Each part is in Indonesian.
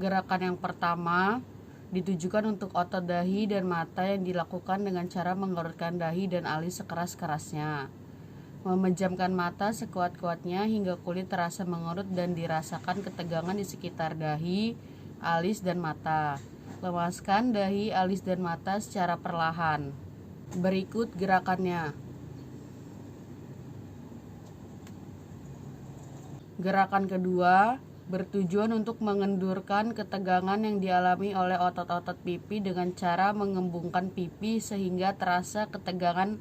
Gerakan yang pertama ditujukan untuk otot dahi dan mata yang dilakukan dengan cara mengerutkan dahi dan alis sekeras-kerasnya. Memejamkan mata sekuat-kuatnya hingga kulit terasa mengerut dan dirasakan ketegangan di sekitar dahi, alis, dan mata. Lemaskan dahi, alis, dan mata secara perlahan. Berikut gerakannya. Gerakan kedua bertujuan untuk mengendurkan ketegangan yang dialami oleh otot-otot pipi dengan cara mengembungkan pipi sehingga terasa ketegangan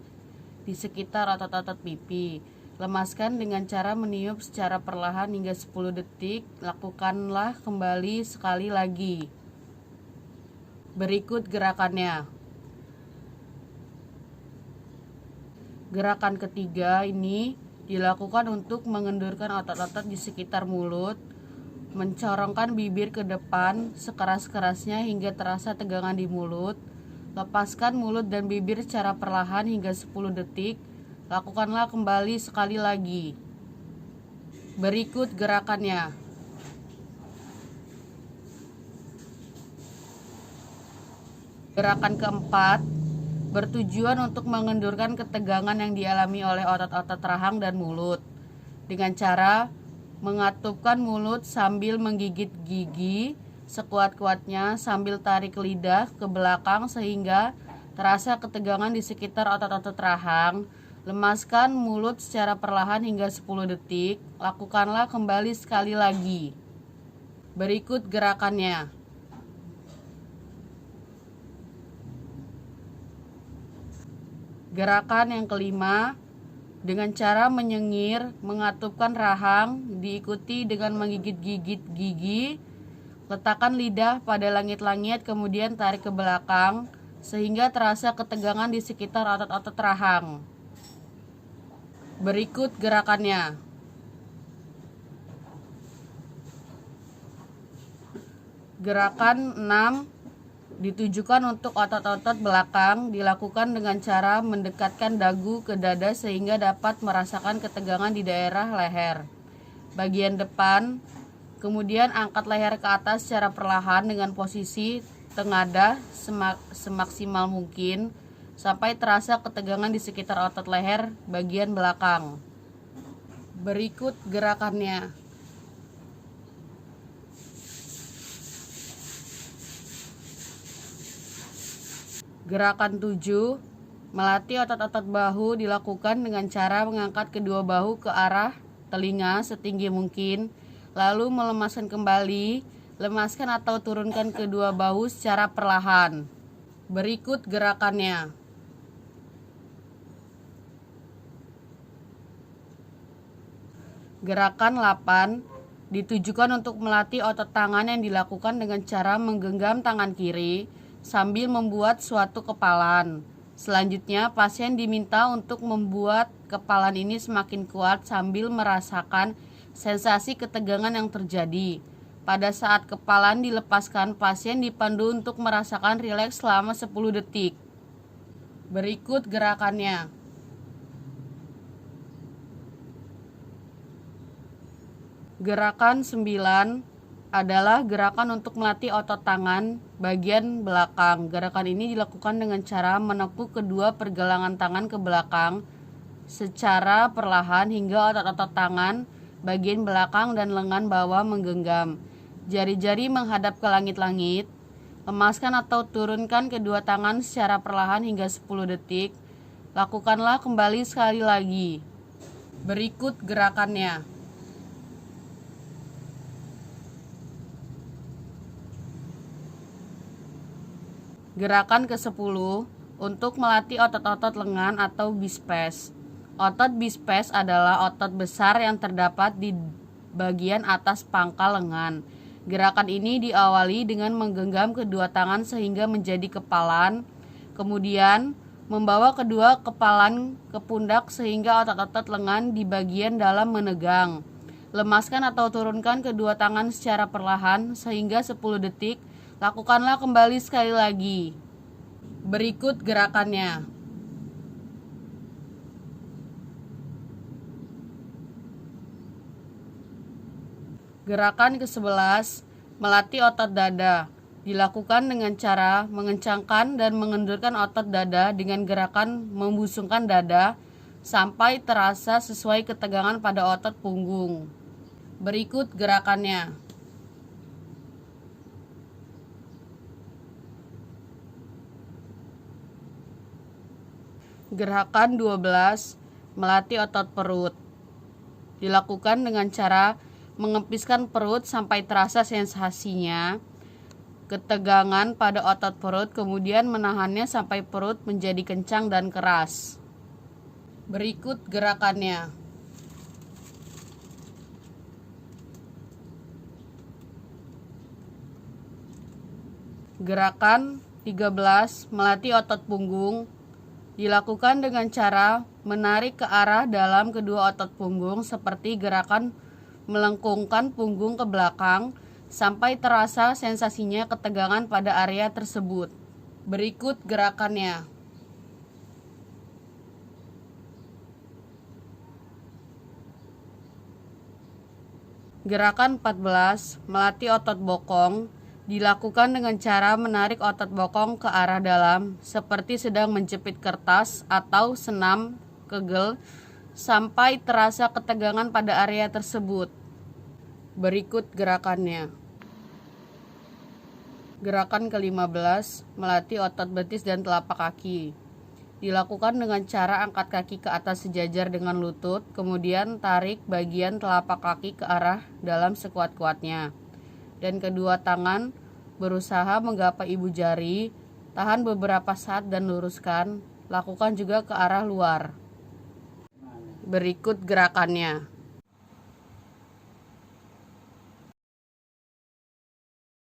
di sekitar otot-otot pipi. Lemaskan dengan cara meniup secara perlahan hingga 10 detik. Lakukanlah kembali sekali lagi. Berikut gerakannya. Gerakan ketiga ini dilakukan untuk mengendurkan otot-otot di sekitar mulut, mencorongkan bibir ke depan sekeras-kerasnya hingga terasa tegangan di mulut. Lepaskan mulut dan bibir secara perlahan hingga 10 detik. Lakukanlah kembali sekali lagi. Berikut gerakannya. Gerakan keempat bertujuan untuk mengendurkan ketegangan yang dialami oleh otot-otot rahang dan mulut dengan cara mengatupkan mulut sambil menggigit gigi sekuat-kuatnya sambil tarik lidah ke belakang sehingga terasa ketegangan di sekitar otot-otot rahang. Lemaskan mulut secara perlahan hingga 10 detik. Lakukanlah kembali sekali lagi. Berikut gerakannya. Gerakan yang kelima dengan cara menyengir, mengatupkan rahang, diikuti dengan menggigit-gigit gigi. Letakkan lidah pada langit-langit, kemudian tarik ke belakang sehingga terasa ketegangan di sekitar otot-otot rahang. Berikut gerakannya. Gerakan 6 ditujukan untuk otot-otot belakang, dilakukan dengan cara mendekatkan dagu ke dada sehingga dapat merasakan ketegangan di daerah leher bagian depan. Kemudian angkat leher ke atas secara perlahan dengan posisi tengadah semaksimal mungkin sampai terasa ketegangan di sekitar otot leher bagian belakang. Berikut gerakannya. Gerakan 7, melatih otot-otot bahu dilakukan dengan cara mengangkat kedua bahu ke arah telinga setinggi mungkin, lalu melemaskan kembali. Lemaskan atau turunkan kedua bahu secara perlahan. Berikut gerakannya. Gerakan 8 ditujukan untuk melatih otot tangan yang dilakukan dengan cara menggenggam tangan kiri sambil membuat suatu kepalan. Selanjutnya, pasien diminta untuk membuat kepalan ini semakin kuat sambil merasakan sensasi ketegangan yang terjadi. Pada saat kepalan dilepaskan, pasien dipandu untuk merasakan rileks selama 10 detik. Berikut gerakannya. Gerakan 9 adalah gerakan untuk melatih otot tangan bagian belakang. Gerakan ini dilakukan dengan cara menekuk kedua pergelangan tangan ke belakang secara perlahan hingga otot-otot tangan bagian belakang dan lengan bawah menggenggam. Jari-jari menghadap ke langit-langit. Lemaskan atau turunkan kedua tangan secara perlahan hingga 10 detik. Lakukanlah kembali sekali lagi. Berikut gerakannya. Gerakan ke-10 untuk melatih otot-otot lengan atau biceps. Otot biceps adalah otot besar yang terdapat di bagian atas pangkal lengan. Gerakan ini diawali dengan menggenggam kedua tangan sehingga menjadi kepalan, kemudian membawa kedua kepalan ke pundak sehingga otot-otot lengan di bagian dalam menegang. Lemaskan atau turunkan kedua tangan secara perlahan sehingga 10 detik. Lakukanlah kembali sekali lagi. Berikut gerakannya. Gerakan ke-11 Melatih otot dada dilakukan dengan cara mengencangkan dan mengendurkan otot dada dengan gerakan membusungkan dada sampai terasa sesuai ketegangan pada otot punggung. Berikut gerakannya. Gerakan 12, melatih otot perut. Dilakukan dengan cara mengepiskan perut sampai terasa sensasinya, ketegangan pada otot perut, kemudian menahannya sampai perut menjadi kencang dan keras. Berikut gerakannya. Gerakan 13, melatih otot punggung. Dilakukan dengan cara menarik ke arah dalam kedua otot punggung seperti gerakan melengkungkan punggung ke belakang sampai terasa sensasinya ketegangan pada area tersebut. Berikut gerakannya. Gerakan 14, melatih otot bokong. Dilakukan dengan cara menarik otot bokong ke arah dalam seperti sedang menjepit kertas atau senam kegel sampai terasa ketegangan pada area tersebut. Berikut gerakannya. Gerakan ke-15, melatih otot betis dan telapak kaki. Dilakukan dengan cara angkat kaki ke atas sejajar dengan lutut, kemudian tarik bagian telapak kaki ke arah dalam sekuat-kuatnya. Dan kedua tangan berusaha menggapai ibu jari, tahan beberapa saat dan luruskan, lakukan juga ke arah luar. Berikut gerakannya.